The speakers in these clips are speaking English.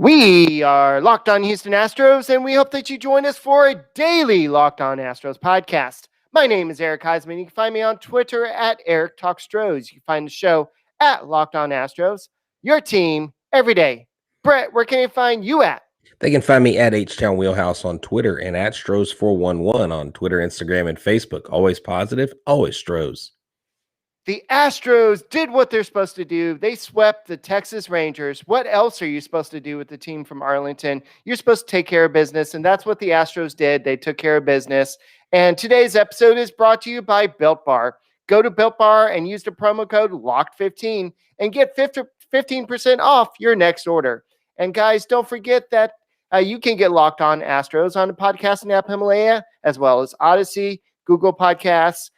We are Locked On Houston Astros, and we hope that you join us for a daily Locked On Astros podcast. My name is Eric Huysman. You can find me on Twitter at Eric Talk Stros. You can find the show at Locked On Astros, your team every day. Brett, where can they find you at? They can find me at H-Town Wheelhouse on Twitter and at Stros411 on Twitter, Instagram, and Facebook. Always positive, always Stros. The Astros did what they're supposed to do. They swept the Texas Rangers. What else are you supposed to do with the team from Arlington? You're supposed to take care of business, and that's what the Astros did. They took care of business. And today's episode is brought to you by Built Bar. Go to Built Bar and use the promo code LOCKED15 and get 15% off your next order. And guys, don't forget that you can get Locked On Astros on the podcasting app Himalaya, as well as Odyssey, Google Podcasts,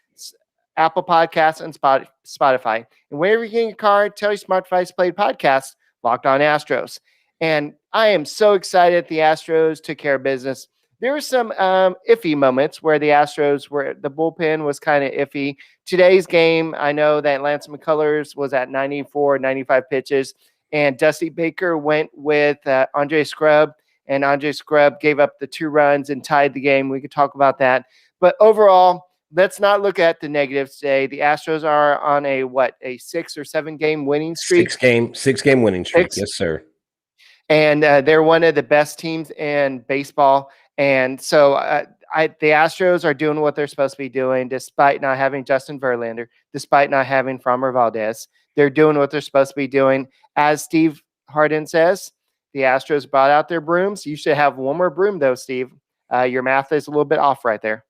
Apple Podcasts, and Spotify. And wherever you get your car, tell your smart device played podcast, Locked On Astros. And I am so excited the Astros took care of business. There were some iffy moments where the Astros the bullpen was kind of iffy. Today's game, I know that Lance McCullers was at 94, 95 pitches, and Dusty Baker went with Andre Scrub, and Andre Scrub gave up the 2 runs and tied the game. We could talk about that. But overall, let's not look at the negatives today. The Astros are on a 6 or 7 game winning streak. 6 game winning streak. Yes, sir. And they're one of the best teams in baseball. And so the Astros are doing what they're supposed to be doing, despite not having Justin Verlander, despite not having Framber Valdez. They're doing what they're supposed to be doing. As Steve Harden says, the Astros brought out their brooms. You should have one more broom, though, Steve. Your math is a little bit off right there.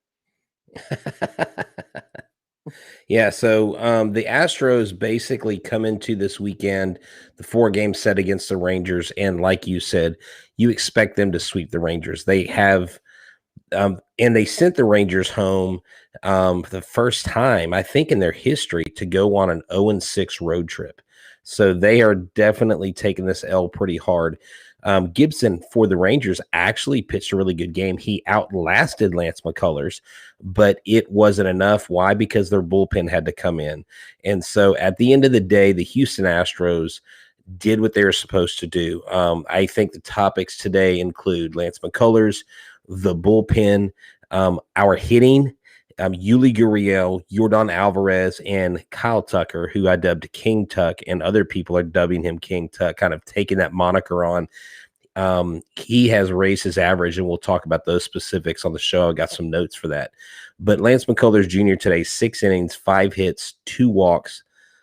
Yeah, so the Astros basically come into this weekend, the 4-game set against the Rangers, and like you said, you expect them to sweep the Rangers. They have, and they sent the Rangers home the first time, I think, in their history to go on an 0-6 road trip. So they are definitely taking this L pretty hard. Gibson for the Rangers actually pitched a really good game. He outlasted Lance McCullers, but it wasn't enough. Why? Because their bullpen had to come in. And so at the end of the day, the Houston Astros did what they were supposed to do. I think the topics today include Lance McCullers, the bullpen, our hitting, Yuli Gurriel, Yordan Alvarez, and Kyle Tucker, who I dubbed King Tuck, and other people are dubbing him King Tuck, kind of taking that moniker on. He has raised his average, and we'll talk about those specifics on the show. I got some notes for that. But Lance McCullers Jr. today, 6 innings, 5 hits, 2 walks,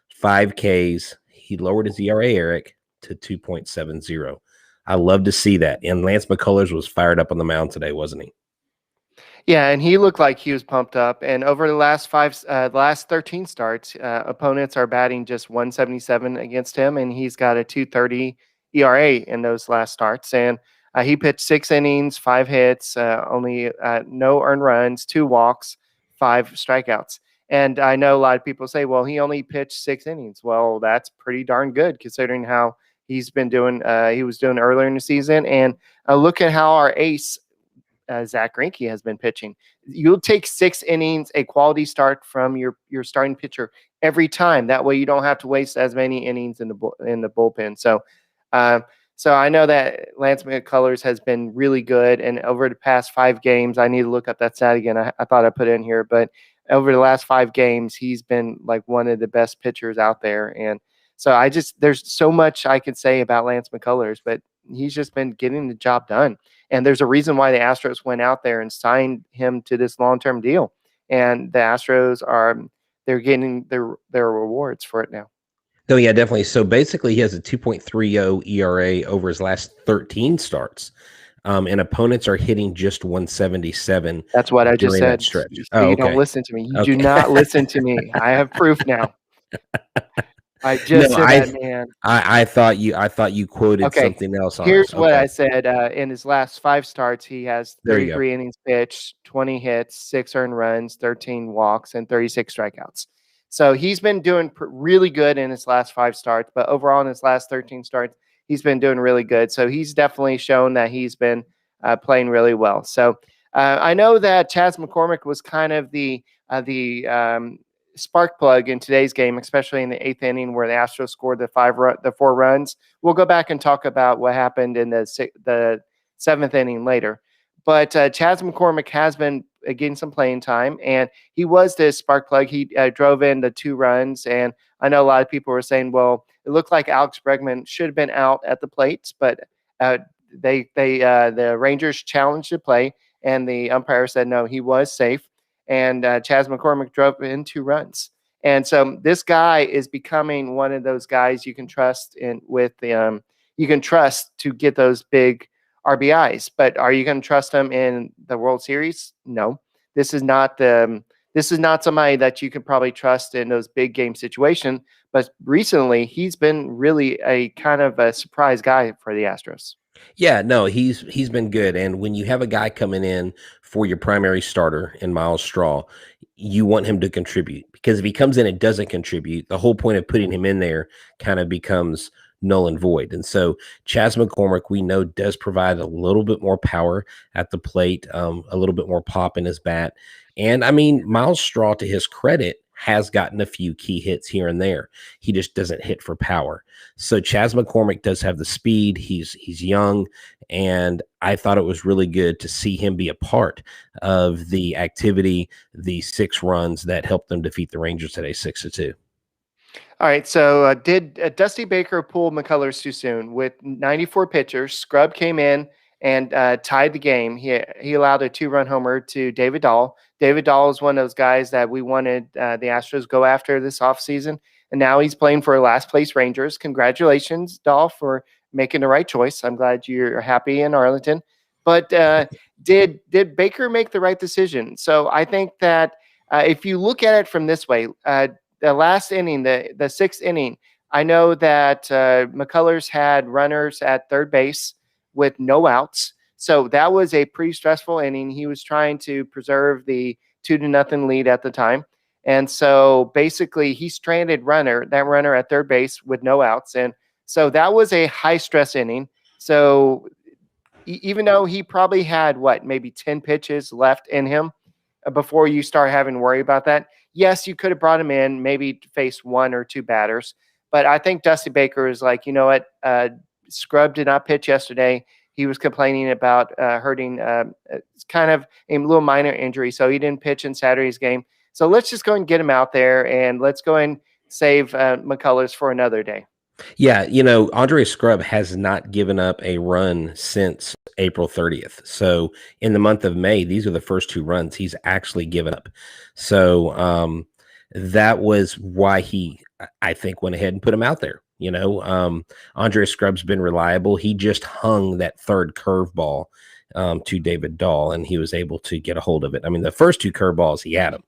5 Ks. He lowered his ERA, Eric, to 2.70. I love to see that. And Lance McCullers was fired up on the mound today, wasn't he? Yeah, and he looked like he was pumped up. And over the last 13 starts, opponents are batting just 177 against him, and he's got a 2.30 ERA in those last starts. And he pitched 6 innings, 5 hits, only no earned runs, 2 walks, 5 strikeouts. And I know a lot of people say, well, he only pitched 6 innings. Well, that's pretty darn good considering how he's been doing. He was doing earlier in the season. And look at how our ace, Zach Greinke, has been pitching. You'll take 6 innings, a quality start from your starting pitcher every time. That way you don't have to waste as many innings in the bullpen. So I know that Lance McCullers has been really good, and over the past 5 games, I need to look up that stat again. I thought I put it in here, but over the last 5 games, he's been like one of the best pitchers out there. And so there's so much I could say about Lance McCullers, but he's just been getting the job done. And there's a reason why the Astros went out there and signed him to this long-term deal. And the Astros they're getting their rewards for it now. Oh, yeah, definitely. So basically he has a 2.30 ERA over his last 13 starts. And opponents are hitting just 177. That's what I just said. You don't listen to me. You do not listen to me. I have proof now. I just said that, man. I thought you quoted something else. Here's what I said. In his last 5 starts, he has 33 innings pitched, 20 hits, 6 earned runs, 13 walks, and 36 strikeouts. So he's been doing really good in his last 5 starts, but overall in his last 13 starts, he's been doing really good. So he's definitely shown that he's been playing really well. So I know that Chas McCormick was kind of the spark plug in today's game, especially in the eighth inning where the Astros scored the 4 runs. We'll go back and talk about what happened in the seventh inning later. But Chas McCormick has been getting some playing time, and he was this spark plug. He drove in the 2 runs, and I know a lot of people were saying, well, it looked like Alex Bregman should have been out at the plate, but the Rangers challenged the play, and the umpire said no, he was safe. And Chas McCormick drove in 2 runs. And so this guy is becoming one of those guys you can trust you can trust to get those big RBIs. But are you going to trust him in the World Series? No. This is not somebody that you can probably trust in those big game situations. But recently, he's been really a kind of a surprise guy for the Astros. Yeah, no, he's been good. And when you have a guy coming in for your primary starter in Miles Straw, you want him to contribute, because if he comes in and doesn't contribute, the whole point of putting him in there kind of becomes null and void. And so Chas McCormick, we know, does provide a little bit more power at the plate, a little bit more pop in his bat. And I mean, Miles Straw, to his credit, has gotten a few key hits here and there. He just doesn't hit for power. So Chas McCormick does have the speed. He's young, and I thought it was really good to see him be a part of the activity, the 6 runs that helped them defeat the Rangers today 6-2. All right, so did Dusty Baker pull McCullers too soon? With 94 pitchers, Scrub came in and tied the game. He allowed a 2-run homer to David Dahl. David Dahl is one of those guys that we wanted the Astros go after this offseason, and now he's playing for last place Rangers. Congratulations, Dahl, for making the right choice. I'm glad you're happy in Arlington. But did Baker make the right decision? So I think that if you look at it from this way, the last inning, the 6th inning, I know that McCullers had runners at third base with no outs. So that was a pretty stressful inning. He was trying to preserve the 2-0 lead at the time. And so basically he stranded that runner at third base with no outs. And so that was a high stress inning. So even though he probably had maybe 10 pitches left in him before you start having to worry about that, yes, you could have brought him in, maybe to face 1 or 2 batters. But I think Dusty Baker is like, you know what? Scrub did not pitch yesterday. He was complaining about hurting kind of a little minor injury, so he didn't pitch in Saturday's game. So let's just go and get him out there, and let's go and save McCullers for another day. Yeah, Andre Scrub has not given up a run since April 30th. So in the month of May, these are the first 2 runs he's actually given up. So that was why he, I think, went ahead and put him out there. Andre Scrub's been reliable. He just hung that 3rd curveball to David Dahl, and he was able to get a hold of it. I mean, the first 2 curveballs, he had them.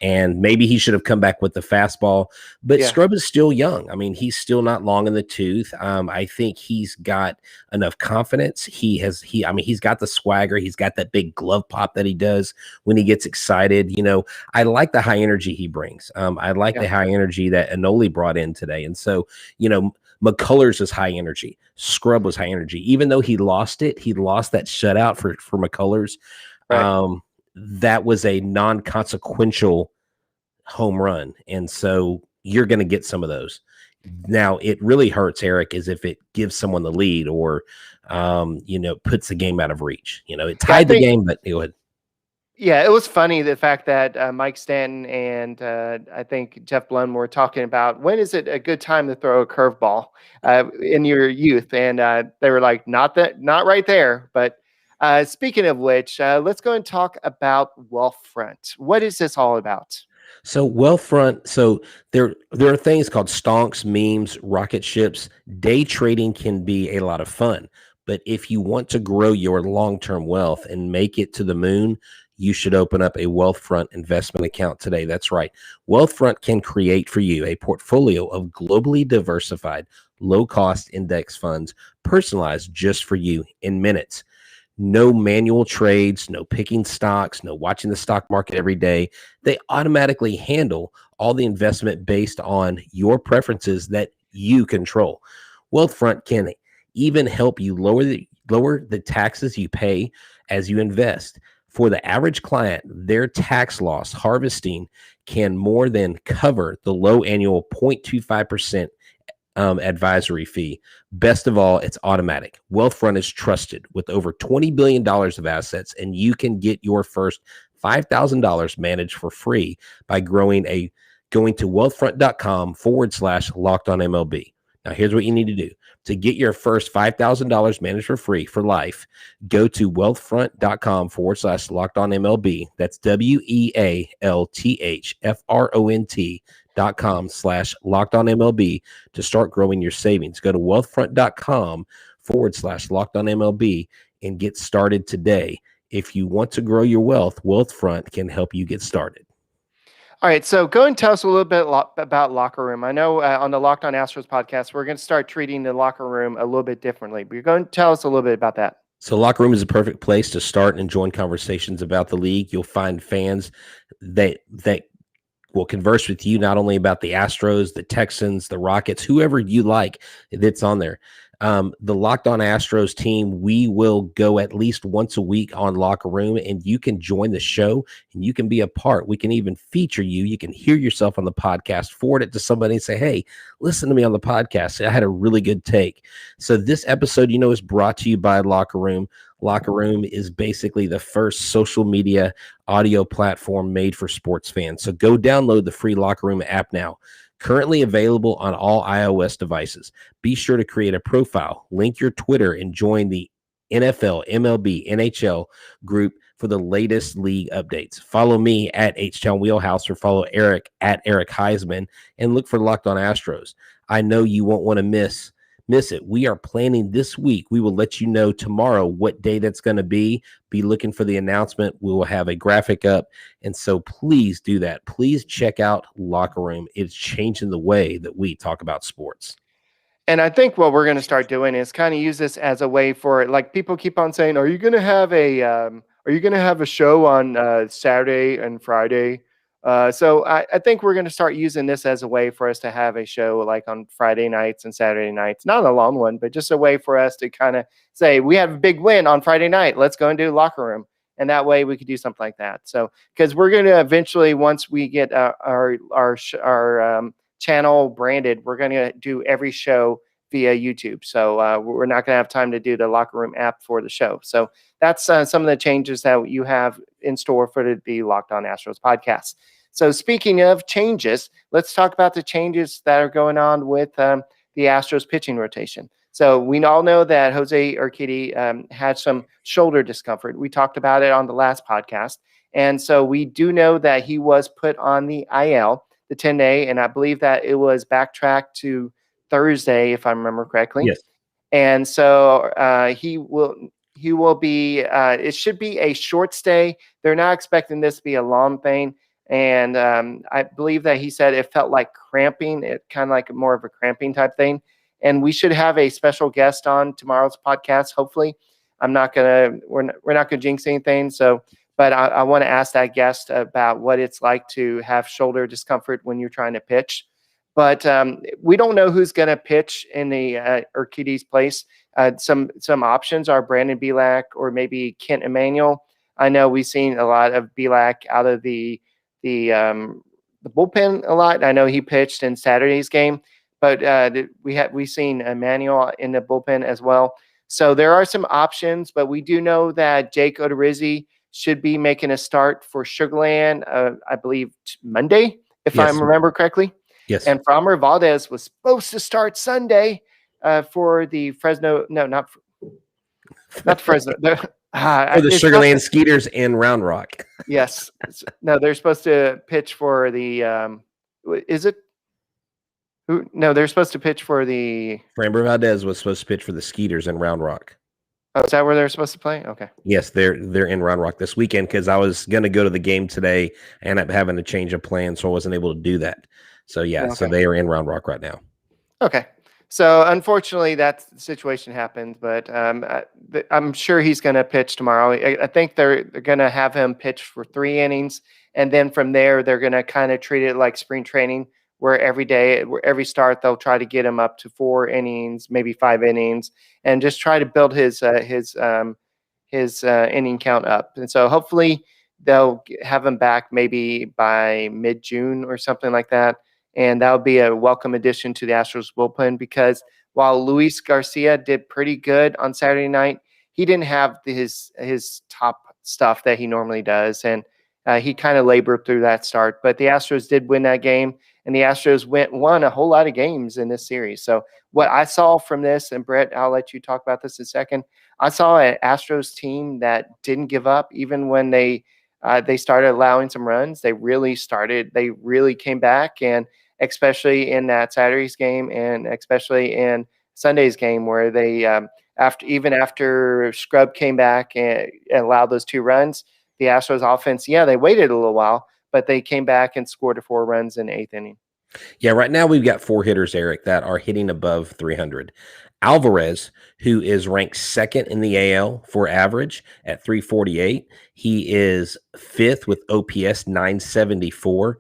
And maybe he should have come back with the fastball, but yeah. Scrub is still young. I mean, he's still not long in the tooth. I think he's got enough confidence. He's got the swagger. He's got that big glove pop that he does when he gets excited. I like the high energy he brings. I like the high energy that Anoli brought in today. And so, McCullers is high energy. Scrub was high energy. Even though he lost that shutout for McCullers. Right. That was a non-consequential home run. And so you're going to get some of those. Now, it really hurts, Eric, is if it gives someone the lead or, puts the game out of reach. It tied the game, but go ahead. Yeah, it was funny, the fact that Mike Stanton and I think Jeff Blum were talking about when is it a good time to throw a curveball in your youth. And they were like, not right there. But speaking of which, let's go and talk about Wealthfront. What is this all about? So Wealthfront, so there are things called stonks, memes, rocket ships. Day trading can be a lot of fun, but if you want to grow your long-term wealth and make it to the moon, you should open up a Wealthfront investment account today. That's right. Wealthfront can create for you a portfolio of globally diversified, low-cost index funds personalized just for you in minutes. No manual trades, no picking stocks, no watching the stock market every day. They automatically handle all the investment based on your preferences that you control. Wealthfront can even help you lower the taxes you pay as you invest. For the average client, their tax loss harvesting can more than cover the low annual 0.25% advisory fee. Best of all, it's automatic. Wealthfront is trusted with over $20 billion of assets, and you can get your first $5,000 managed for free by going to wealthfront.com/lockedonMLB. Now, here's what you need to do. To get your first $5,000 managed for free for life, go to wealthfront.com/lockedonMLB. That's wealthfront.com/lockedonMLB to start growing your savings. Go to wealthfront.com/lockedonMLB and get started today. If you want to grow your wealth, Wealthfront can help you get started. All right, so go and tell us a little bit about locker room. I know on the Locked On Astros podcast, we're going to start treating the locker room a little bit differently. But you're going to tell us a little bit about that. So locker room is a perfect place to start and join conversations about the league. You'll find fans that will converse with you not only about the Astros, the Texans, the Rockets, whoever you like that's on there. The Locked On Astros team, we will go at least once a week on Locker Room, and you can join the show and you can be a part. We can even feature you. You can hear yourself on the podcast, forward it to somebody and say, hey, listen to me on the podcast. I had a really good take. So this episode, is brought to you by Locker Room. Locker Room is basically the first social media audio platform made for sports fans. So go download the free Locker Room app now. Currently available on all iOS devices. Be sure to create a profile, link your Twitter, and join the NFL, MLB, NHL group for the latest league updates. Follow me at H-Town Wheelhouse or follow Eric at Eric Huysman and look for Locked On Astros. I know you won't want to miss it. We are planning this week. We will let you know tomorrow what day that's going to be. Be looking for the announcement. We will have a graphic up. And so please do that. Please check out Locker Room. It's changing the way that we talk about sports. And I think what we're going to start doing is kind of use this as a way for, like, people keep on saying, are you going to have a show on Saturday and Friday? So I think we're going to start using this as a way for us to have a show like on Friday nights and Saturday nights, not a long one, but just a way for us to kind of say, we have a big win on Friday night. Let's go and do Locker Room. And that way we could do something like that. So, because we're going to eventually, once we get our channel branded, we're going to do every show via YouTube. So we're not going to have time to do the Locker Room app for the show. So that's some of the changes that you have in store for the Locked On Astros podcast. So speaking of changes, let's talk about the changes that are going on with the Astros pitching rotation. So we all know that Jose Urquidy had some shoulder discomfort. We talked about it on the last podcast. And so we do know that he was put on the IL, the 10-day, and I believe that it was backtracked to Thursday, if I remember correctly. Yes. And so he will be, it should be a short stay. They're not expecting this to be a long thing. And I believe that he said it felt like cramping, it kind of like more of a cramping type thing. And we should have a special guest on tomorrow's podcast, hopefully. We're not gonna jinx anything. So, but I want to ask that guest about what it's like to have shoulder discomfort when you're trying to pitch. But we don't know who's going to pitch in the Urquidy's place. Some options are Brandon Bielak or maybe Kent Emanuel. I know we've seen a lot of Bielak out of the bullpen a lot. I know he pitched in Saturday's game, but we've seen Emanuel in the bullpen as well. So there are some options, but we do know that Jake Odorizzi should be making a start for Sugarland, I believe Monday, if I remember correctly. Yes. And Framber Valdez was supposed to start Sunday for the Fresno. No, not Fresno. For the Sugarland Skeeters and Round Rock. Yes. No, they're supposed to pitch for the. Is it? Who? No, they're supposed to pitch for the. Framber Valdez was supposed to pitch for the Skeeters and Round Rock. Oh, is that where they're supposed to play? Okay. Yes, they're in Round Rock this weekend because I was going to go to the game today and I'm having to change a plan, so I wasn't able to do that. So, yeah, So they are in Round Rock right now. Okay. So, unfortunately, that situation happened, but I'm sure he's going to pitch tomorrow. I think they're going to have him pitch for 3 innings, and then from there, they're going to kind of treat it like spring training, where every start, they'll try to get him up to 4 innings, maybe 5 innings, and just try to build his inning count up. And so, hopefully, they'll have him back maybe by mid-June or something like that. And that would be a welcome addition to the Astros bullpen, because while Luis Garcia did pretty good on Saturday night, he didn't have his top stuff that he normally does. And he kind of labored through that start. But the Astros did win that game, and the Astros won a whole lot of games in this series. So what I saw from this, and Brett, I'll let you talk about this in a second. I saw an Astros team that didn't give up even when they started allowing some runs. They really came back, and especially in that Saturday's game, and especially in Sunday's game, where they after Scrub came back and allowed those 2 runs, the Astros offense, they waited a little while, but they came back and scored 4 runs in the 8th inning. Yeah, right now we've got 4 hitters, Eric, that are hitting above 300. Alvarez, who is ranked 2nd in the AL for average at 348. He is 5th with OPS 974.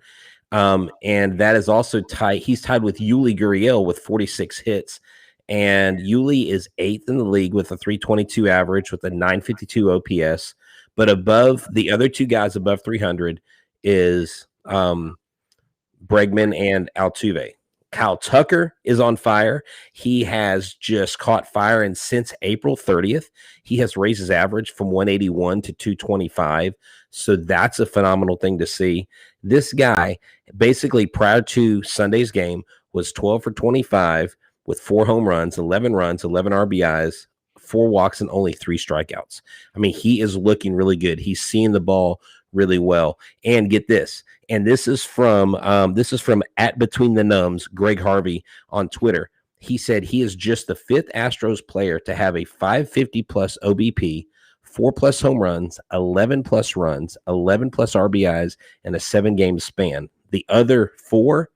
And that is also tied. He's tied with Yuli Gurriel with 46 hits. And Yuli is 8th in the league with a 322 average with a 952 OPS. But above the other 2 guys above 300 is Bregman and Altuve. Kyle Tucker is on fire. He has just caught fire, and since April 30th, he has raised his average from 181 to 225. So that's a phenomenal thing to see. This guy, basically prior to Sunday's game, was 12 for 25 with 4 home runs, 11 RBIs, 4 walks, and only 3 strikeouts. I mean, he is looking really good. He's seeing the ball really well. And get this. And this is from at Between the Numbs, Greg Harvey on Twitter. He said he is just the 5th Astros player to have a 550 plus OBP, 4 plus home runs, 11 plus runs, 11 plus RBIs, and a 7-game span. The other 4,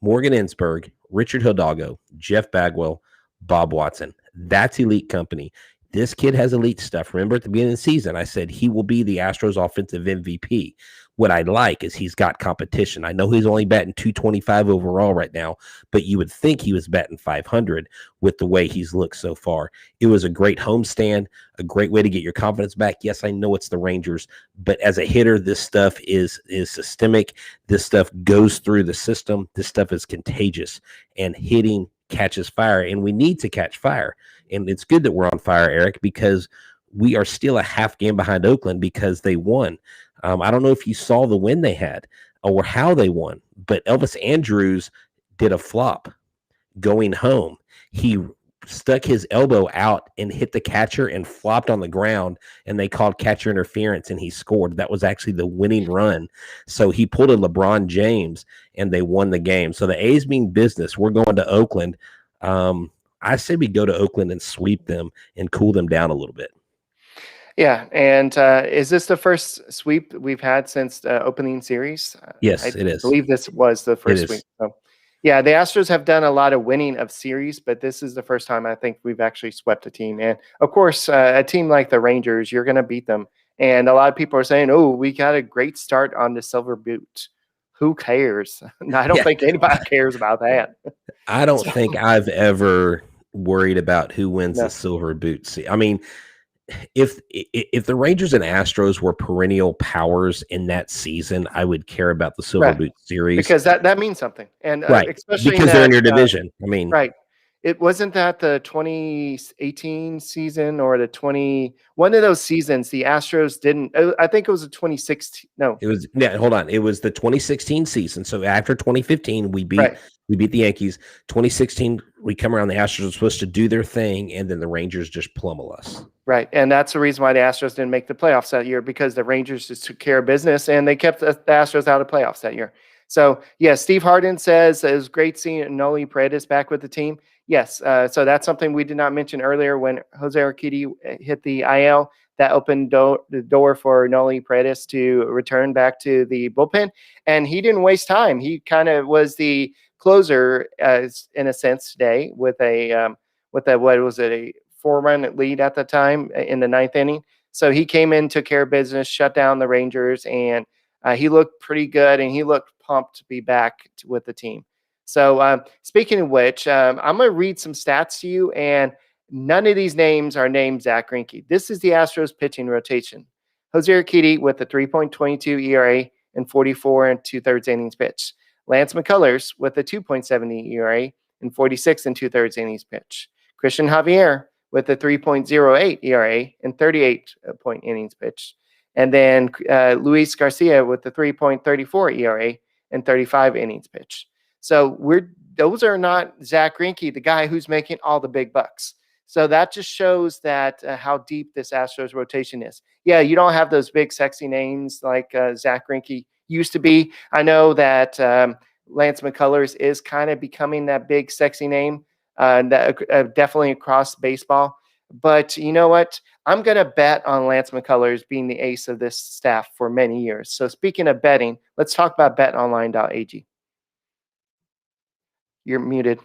Morgan Ensberg, Richard Hidalgo, Jeff Bagwell, Bob Watson. That's elite company. This kid has elite stuff. Remember at the beginning of the season, I said he will be the Astros offensive MVP. What I like is he's got competition. I know he's only batting 225 overall right now, but you would think he was batting 500 with the way he's looked so far. It was a great homestand, a great way to get your confidence back. Yes, I know it's the Rangers, but as a hitter, this stuff is systemic. This stuff goes through the system. This stuff is contagious, and hitting catches fire, and we need to catch fire. And it's good that we're on fire, Eric, because we are still a half game behind Oakland because they won. I don't know if you saw the win they had or how they won, but Elvis Andrus did a flop going home. He stuck his elbow out and hit the catcher and flopped on the ground, and they called catcher interference, and he scored. That was actually the winning run. So he pulled a LeBron James, and they won the game. So the A's mean business. We're going to Oakland. I say we go to Oakland and sweep them and cool them down a little bit. Yeah, and is this the first sweep we've had since the opening series? Yes, it is. I believe this was the first sweep. So, yeah, the Astros have done a lot of winning of series, but this is the first time I think we've actually swept a team. And, of course, a team like the Rangers, you're going to beat them. And a lot of people are saying, oh, we got a great start on the Silver Boot. Who cares? I don't think anybody cares about that. I don't think I've ever worried about who wins the Silver Boot. I mean, if the Rangers and Astros were perennial powers in that season, I would care about the Silver Boot series, because that means something, and especially because they're in your division. I mean, it wasn't that the 2018 season or the one of those seasons the Astros didn't. I think it was the 2016. No, it was hold on. It was the 2016 season. So after 2015, we beat the Yankees. 2016, we come around. The Astros were supposed to do their thing, and then the Rangers just pummel us. Right, and that's the reason why the Astros didn't make the playoffs that year, because the Rangers just took care of business, and they kept the Astros out of playoffs that year. So, yeah, Steve Harden says it was great seeing Noli Paredes back with the team. Yes, so that's something we did not mention earlier when Jose Urquidy hit the IL. That opened the door for Noli Paredes to return back to the bullpen, and he didn't waste time. He kind of was the closer, in a sense, today with a what was it, a 4-run lead at the time in the 9th inning. So he came in, took care of business, shut down the Rangers, and he looked pretty good, and he looked pumped to be back with the team. So speaking of which, I'm going to read some stats to you, and none of these names are named Zach Greinke. This is the Astros pitching rotation. Jose Urquidy with a 3.22 ERA and 44 and 2/3 innings pitched. Lance McCullers with a 2.70 ERA and 46 and 2/3 innings pitched. Christian Javier with a 3.08 ERA and 38 point innings pitched. And then Luis Garcia with the 3.34 ERA and 35 innings pitched. So those are not Zach Greinke, the guy who's making all the big bucks. So that just shows that how deep this Astros rotation is. Yeah, you don't have those big sexy names like Zach Greinke used to be. I know that Lance McCullers is kind of becoming that big sexy name, definitely across baseball. But you know what? I'm going to bet on Lance McCullers being the ace of this staff for many years. So speaking of betting, let's talk about betonline.ag. You're muted.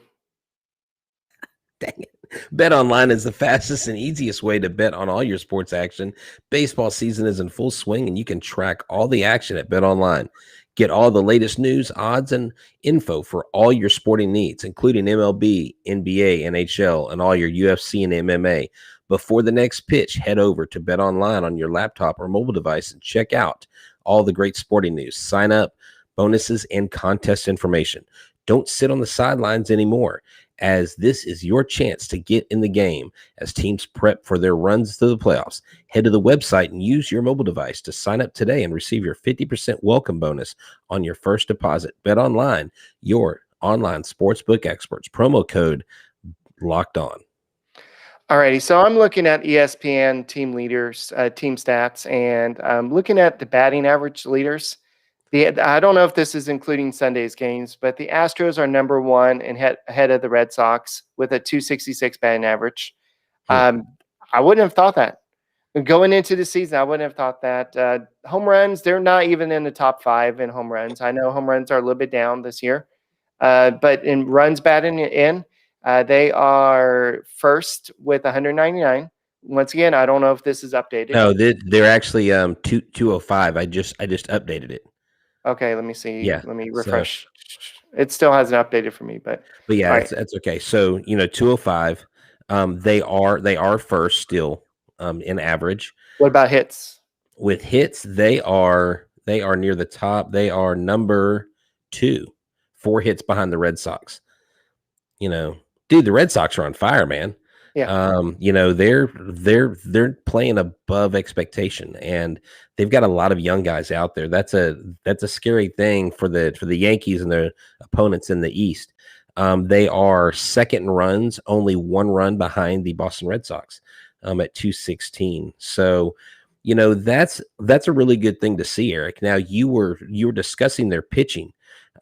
Dang it. Bet online is the fastest and easiest way to bet on all your sports action. Baseball season is in full swing, and you can track all the action at Bet Online. Get all the latest news, odds, and info for all your sporting needs, including MLB, NBA, NHL, and all your UFC and MMA. Before the next pitch, head over to Bet Online on your laptop or mobile device and check out all the great sporting news, sign up, bonuses, and contest information. Don't sit on the sidelines anymore, as this is your chance to get in the game as teams prep for their runs to the playoffs. Head to the website and use your mobile device to sign up today and receive your 50% welcome bonus on your first deposit. Bet Online, your online sportsbook experts. Promo code Locked On. Alrighty, so I'm looking at ESPN team leaders, team stats, and I'm looking at the batting average leaders. I don't know if this is including Sunday's games, but the Astros are number one and ahead of the Red Sox with a 266 batting average. I wouldn't have thought that. Going into the season, I wouldn't have thought that. Home runs, they're not even in the top 5 in home runs. I know home runs are a little bit down this year, but in runs batted in, they are first with 199. Once again, I don't know if this is updated. No, they're actually 205. I just updated it. Okay, let me see. Yeah, Let me refresh. It still hasn't updated for me, but yeah, right. that's okay. So 205. They are first still in average. What about hits? With hits, they are near the top. They are number 2, 4 hits behind the Red Sox. Dude, the Red Sox are on fire, man. Yeah. They're playing above expectation, and they've got a lot of young guys out there. That's a scary thing for the Yankees and their opponents in the East. They are second in runs, only 1 run behind the Boston Red Sox at 216. So, that's a really good thing to see, Eric. Now you were discussing their pitching.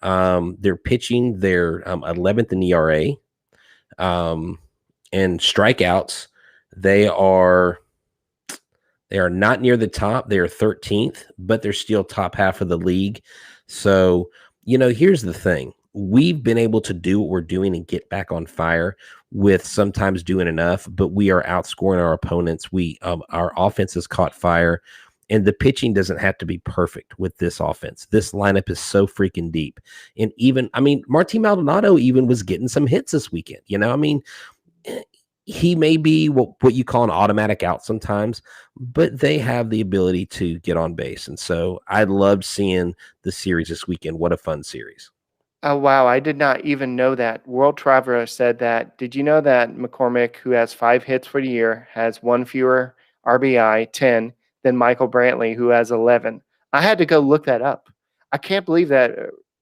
They're 11th in ERA. And strikeouts, they are not near the top. They are 13th, but they're still top half of the league. So, here's the thing. We've been able to do what we're doing and get back on fire with sometimes doing enough, but we are outscoring our opponents. Our offense has caught fire, and the pitching doesn't have to be perfect with this offense. This lineup is so freaking deep. And Martin Maldonado even was getting some hits this weekend. He may be what you call an automatic out sometimes, but they have the ability to get on base. And so I loved seeing the series this weekend. What a fun series. Oh, wow. I did not even know that. World Traveler said that. Did you know that McCormick, who has 5 hits for the year, has 1 fewer RBI, 10, than Michael Brantley, who has 11? I had to go look that up. I can't believe that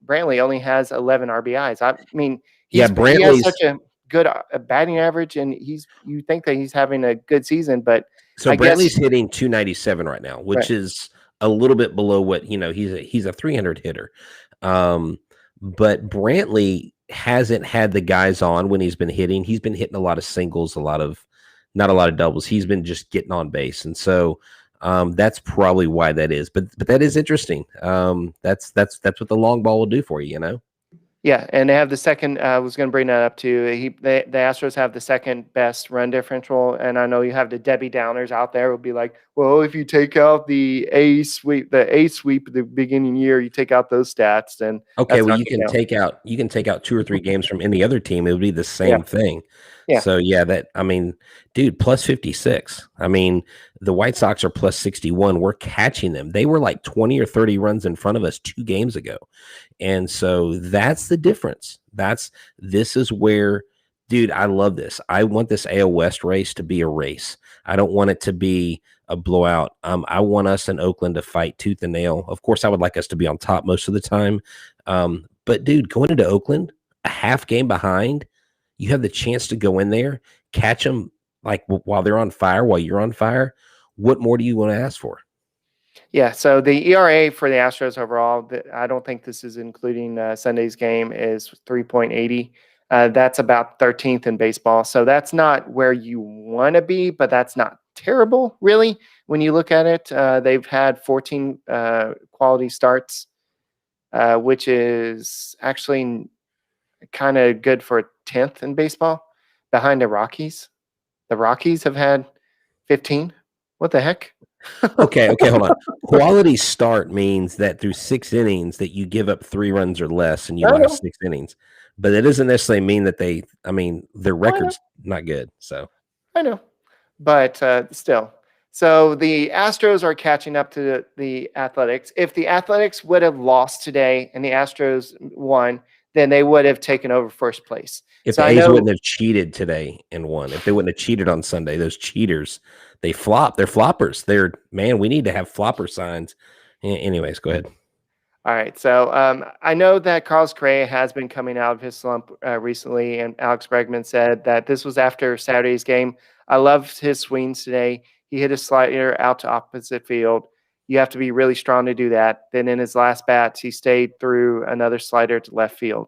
Brantley only has 11 RBIs. I mean, he has such a good batting average, and you think that he's having a good season, but so Brantley's hitting 297 right now, which is a little bit below what he's a 300 hitter. But Brantley hasn't had the guys on when he's been hitting. He's been hitting a lot of singles, not a lot of doubles. He's been just getting on base, and so that's probably why that is. But that is interesting. That's what the long ball will do for you, Yeah, and they have the second. I was going to bring that up too. The Astros have the second best run differential, and I know you have the Debbie Downers out there who will be like, "Well, if you take out the A sweep at the beginning year, you take out those stats." And okay, well, you can take out 2 or 3 games from any other team. It would be the same thing. Yeah. So yeah, dude, plus 56. I mean, the White Sox are plus 61. We're catching them. They were like 20 or 30 runs in front of us 2 games ago. And so that's the difference. This is where, dude, I love this. I want this AL West race to be a race. I don't want it to be a blowout. I want us in Oakland to fight tooth and nail. Of course, I would like us to be on top most of the time. But dude, going into Oakland, a half game behind, you have the chance to go in there, catch them like while they're on fire, while you're on fire. What more do you want to ask for? Yeah, so the ERA for the Astros overall, I don't think this is including Sunday's game, is 3.80. That's about 13th in baseball. So that's not where you want to be, but that's not terrible, really, when you look at it. They've had 14 quality starts, which is actually kind of good for 10th in baseball behind the Rockies. The Rockies have had 15. What the heck? Okay, hold on. Quality start means that through 6 innings that you give up 3 runs or less and you I last know. 6 innings. But it doesn't necessarily mean that their I know. record's not good. So I know. But still. So the Astros are catching up to the Athletics. If the Athletics would have lost today and the Astros won, then they would have taken over first place. if So the I A's know. wouldn't have cheated today and won, if they wouldn't have cheated on Sunday, those cheaters, they flop. They're floppers. We need to have flopper signs. Anyways, go ahead. All right. So I know that Carlos Correa has been coming out of his slump recently, and Alex Bregman said that this was after Saturday's game. I loved his swings today. He hit a slider out to opposite field. You have to be really strong to do that. Then in his last bats, he stayed through another slider to left field,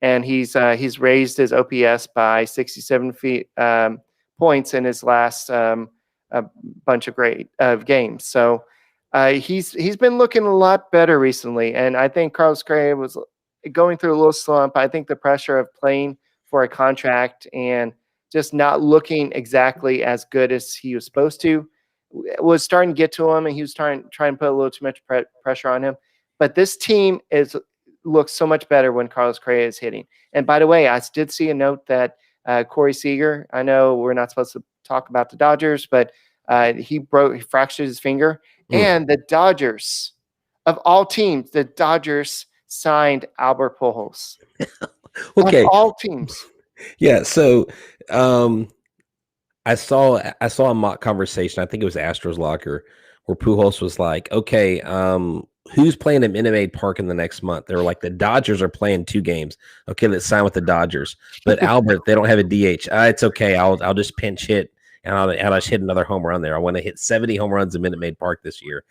and he's raised his OPS by 67 points in his last bunch of great games. So. He's been looking a lot better recently, and I think Carlos Correa was going through a little slump. I think the pressure of playing for a contract and just not looking exactly as good as he was supposed to was starting to get to him, and he was trying to put a little too much pressure on him. But this team looks so much better when Carlos Correa is hitting. And by the way, I did see a note that Corey Seager. I know we're not supposed to talk about the Dodgers, but he fractured his finger. And the Dodgers, of all teams, the Dodgers signed Albert Pujols. Okay. Of all teams. Yeah. So I saw a mock conversation. I think it was Astros Locker where Pujols was like, okay, who's playing at Minute Maid Park in the next month? They were like, the Dodgers are playing 2 games. Okay, let's sign with the Dodgers. But Albert, they don't have a DH. It's okay. I'll just pinch hit and I'll just hit another home run there. I want to hit 70 home runs at Minute Maid Park this year.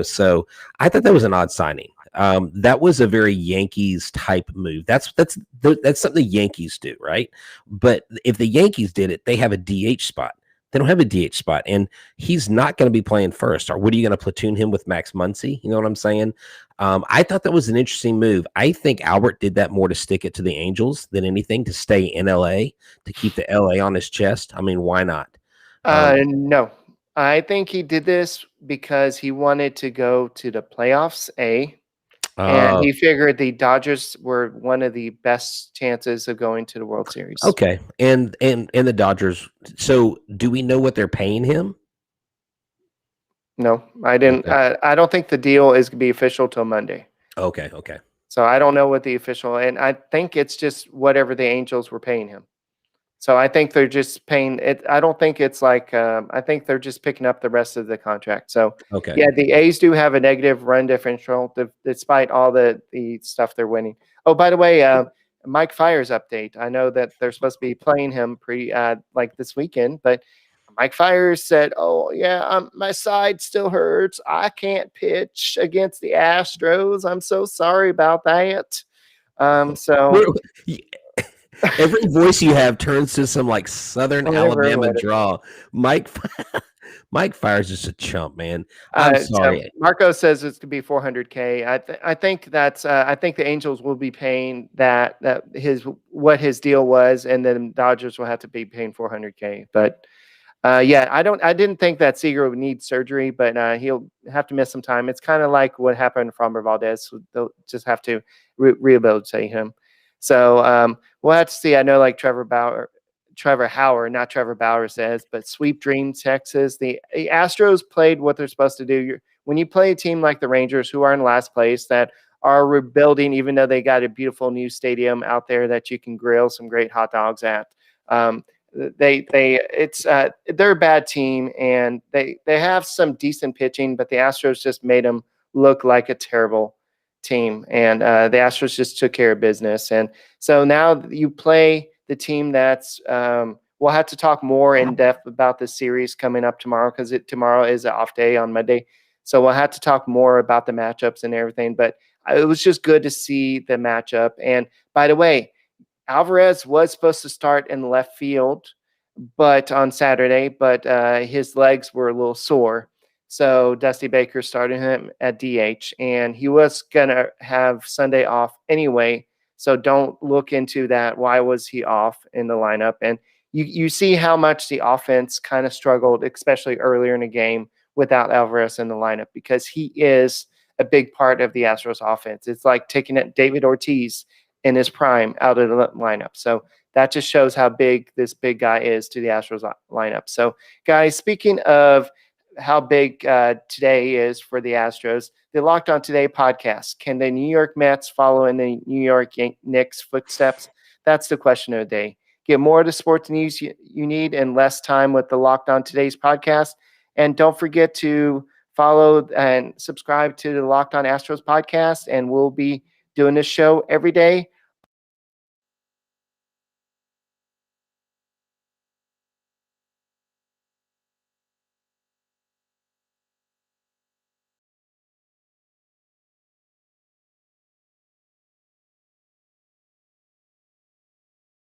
So I thought that was an odd signing. That was a very Yankees type move. That's something the Yankees do, right? But if the Yankees did it, they have a DH spot. They don't have a DH spot, and he's not going to be playing first. Or what are you going to platoon him with Max Muncy? You know what I'm saying? I thought that was an interesting move. I think Albert did that more to stick it to the Angels than anything, to stay in LA, to keep the LA on his chest. I mean, why not? No. I think he did this because he wanted to go to the playoffs, and he figured the Dodgers were one of the best chances of going to the World Series. Okay. And the Dodgers. So do we know what they're paying him? No, I didn't. Okay. I don't think the deal is going to be official till Monday. Okay. So I don't know what the official, and I think it's just whatever the Angels were paying him. So I think they're just paying it. I don't think it's like, I think they're just picking up the rest of the contract. So Okay. yeah, the A's do have a negative run differential despite all the stuff they're winning. Oh, by the way, Mike Fiers update. I know that they're supposed to be playing him like this weekend, but Mike Fiers said, "Oh yeah, my side still hurts. I can't pitch against the Astros. I'm so sorry about that." So every voice you have turns to some like Southern Alabama draw. Mike Fiers is a chump, man. I'm sorry. So Marco says it's going to be $400K. I think that's I think the Angels will be paying that what his deal was, and then Dodgers will have to be paying $400K. But yeah, I didn't think that Seager would need surgery, but he'll have to miss some time. It's kind of like what happened to Framber Valdez. They'll just have to rehabilitate him. So we'll have to see. I know like Trevor Trevor Howard, not Trevor Bauer, says, but sweep dream Texas. The Astros played what they're supposed to do. When you play a team like the Rangers, who are in last place, that are rebuilding, even though they got a beautiful new stadium out there that you can grill some great hot dogs at. They're a bad team, and they have some decent pitching, but the Astros just made them look like a terrible team, and the Astros just took care of business. And so now you play the team that's we'll have to talk more in depth about the series coming up tomorrow, because tomorrow is an off day on Monday. So we'll have to talk more about the matchups and everything. But it was just good to see the matchup. And by the way, Alvarez was supposed to start in left field, but on Saturday, but his legs were a little sore. So Dusty Baker started him at DH, and he was gonna have Sunday off anyway. So don't look into that. Why was he off in the lineup? And you see how much the offense kind of struggled, especially earlier in the game, without Alvarez in the lineup, because he is a big part of the Astros offense. It's like taking it David Ortiz in his prime out of the lineup. So that just shows how big this big guy is to the Astros lineup. So, guys, speaking of how big today is for the Astros, the Locked On Today podcast, can the New York Mets follow in the New York Knicks' footsteps? That's the question of the day. Get more of the sports news you need in less time with the Locked On Today's podcast. And don't forget to follow and subscribe to the Locked On Astros podcast, and we'll be doing this show every day